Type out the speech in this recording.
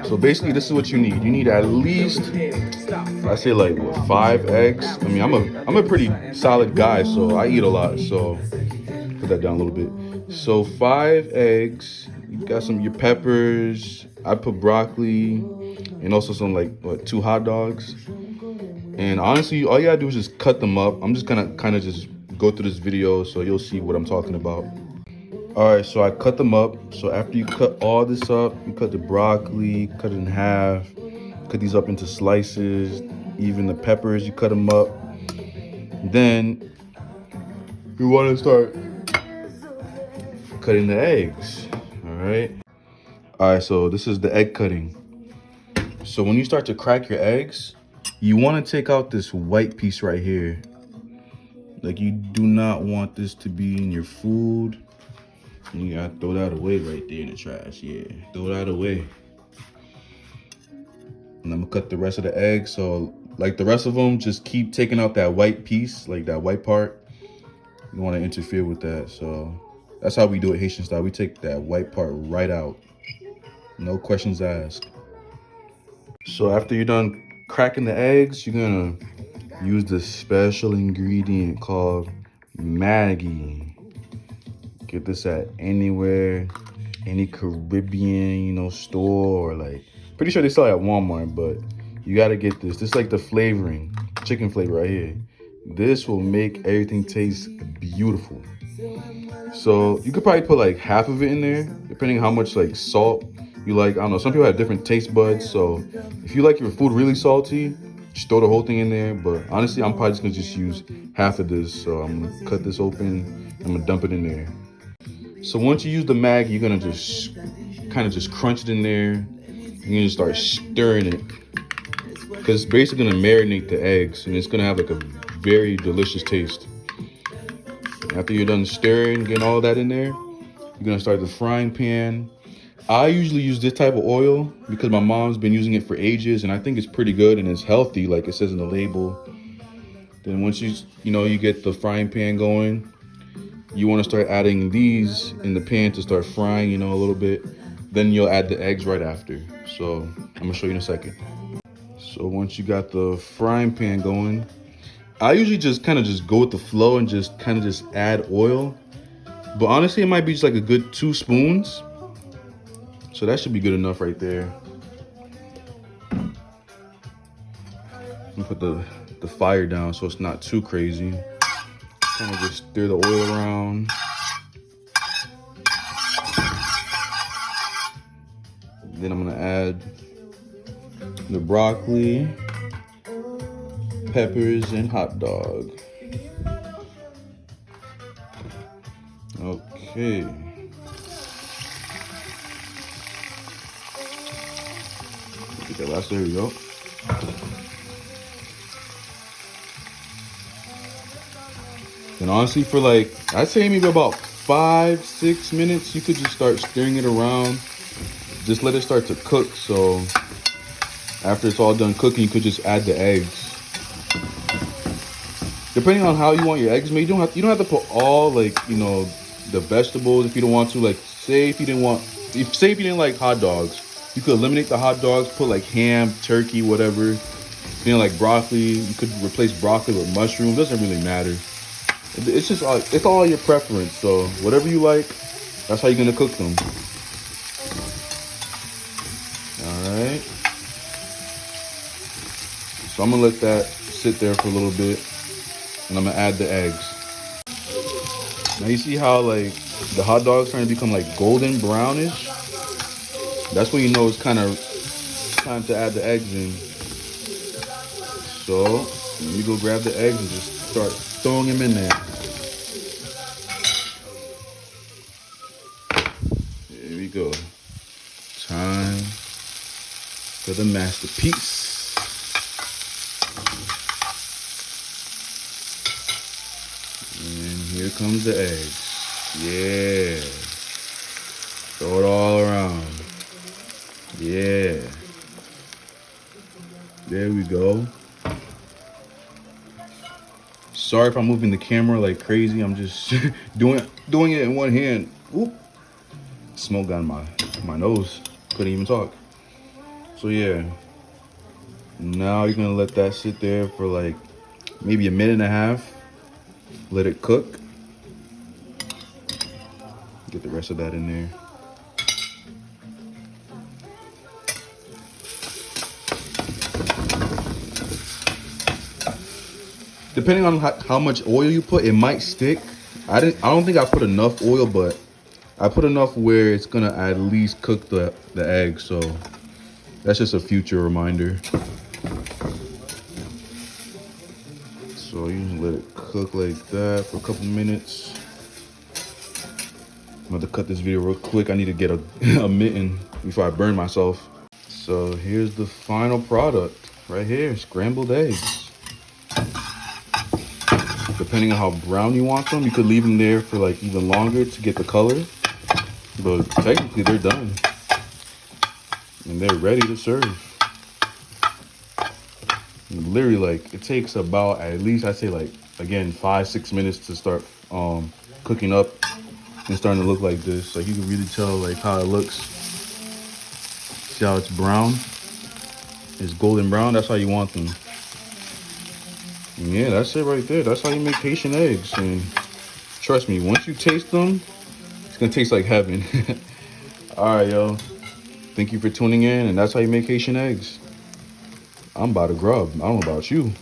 So basically, this is what you need. You need at least, I say like what, 5 eggs. I mean, I'm a pretty solid guy, so I eat a lot. So put that down a little bit. So 5 eggs. You got your peppers. I put broccoli, and also some like what 2 hot dogs. And honestly, all you gotta do is just cut them up. I'm just gonna kind of just go through this video so you'll see what I'm talking about. All right, so I cut them up. So after you cut all this up, you cut the broccoli, cut it in half, cut these up into slices. Even the peppers, you cut them up. Then you want to start cutting the eggs. All right. All right, so this is the egg cutting. So when you start to crack your eggs, you want to take out this white piece right here. Like, you do not want this to be in your food. You gotta throw that away right there in the trash. Yeah, throw that away. And I'm gonna cut the rest of the eggs. So like the rest of them, just keep taking out that white piece, like that white part. You don't want to interfere with that. So that's how we do it Haitian style. We take that white part right out. No questions asked. So after you're done cracking the eggs, you're gonna use this special ingredient called Maggi. Get this at anywhere, any Caribbean, store, or like, pretty sure they sell it at Walmart, but you gotta get this. This is like the flavoring, chicken flavor right here. This will make everything taste beautiful. So you could probably put like half of it in there, depending on how much like salt you like. I don't know, some people have different taste buds. So if you like your food really salty, just throw the whole thing in there. But honestly, I'm probably just gonna use half of this. So I'm gonna cut this open, I'm gonna dump it in there. So once you use the Maggi, you're gonna just kind of just crunch it in there. You're gonna start stirring it, because it's basically gonna marinate the eggs, and it's gonna have like a very delicious taste. After you're done stirring, getting all that in there, you're gonna start the frying pan. I usually use this type of oil because my mom's been using it for ages, and I think it's pretty good and it's healthy, like it says in the label. Then once you get the frying pan going, you want to start adding these in the pan to start frying, a little bit. Then you'll add the eggs right after. So I'm gonna show you in a second. So once you got the frying pan going, I usually just kind of just go with the flow and just kind of just add oil. But honestly, it might be just like a good 2 spoons. So that should be good enough right there. I'm put the fire down so it's not too crazy. Kind of just stir the oil around. Then I'm gonna add the broccoli, peppers, and hot dog. Okay. Get that last, there we go. And honestly, for like, I'd say maybe about 5-6 minutes, you could just start stirring it around. Just let it start to cook. So after it's all done cooking, you could just add the eggs. Depending on how you want your eggs made, you don't have to put all the vegetables if you don't want to. Like say if you didn't like hot dogs, you could eliminate the hot dogs, put like ham, turkey, whatever. If you didn't like broccoli, you could replace broccoli with mushrooms. Doesn't really matter. It's all your preference. So whatever you like, that's how you're gonna cook them. All right. So I'm gonna let that sit there for a little bit, and I'm gonna add the eggs. Now you see how like the hot dog's starting to become like golden brownish? That's when you know it's kind of time to add the eggs in. So let me go grab the eggs and just start throwing them in there. There we go. Time for the masterpiece. And here comes the eggs. Yeah. Throw it all around. Yeah. There we go. Sorry if I'm moving the camera like crazy. I'm just doing it in one hand. Oop. Smoke got in my nose. Couldn't even talk. So yeah, now you're gonna let that sit there for like maybe a minute and a half. Let it cook. Get the rest of that in there. Depending on how much oil you put, it might stick. I don't think I put enough oil, but I put enough where it's gonna at least cook the egg. So that's just a future reminder. So you just let it cook like that for a couple minutes. I'm about to cut this video real quick. I need to get a mitten before I burn myself. So here's the final product right here, scrambled eggs. Depending on how brown you want them, you could leave them there for like even longer to get the color. But technically they're done. And they're ready to serve. And literally like, it takes about at least, I'd say like, again, 5-6 minutes to start cooking up and starting to look like this. Like you can really tell like how it looks. See how it's brown? It's golden brown, that's how you want them. And yeah, that's it right there. That's how you make Haitian eggs. And trust me, once you taste them, it's gonna taste like heaven. All right, yo. Thank you for tuning in, and that's how you make Haitian eggs. I'm about to grub. I don't know about you.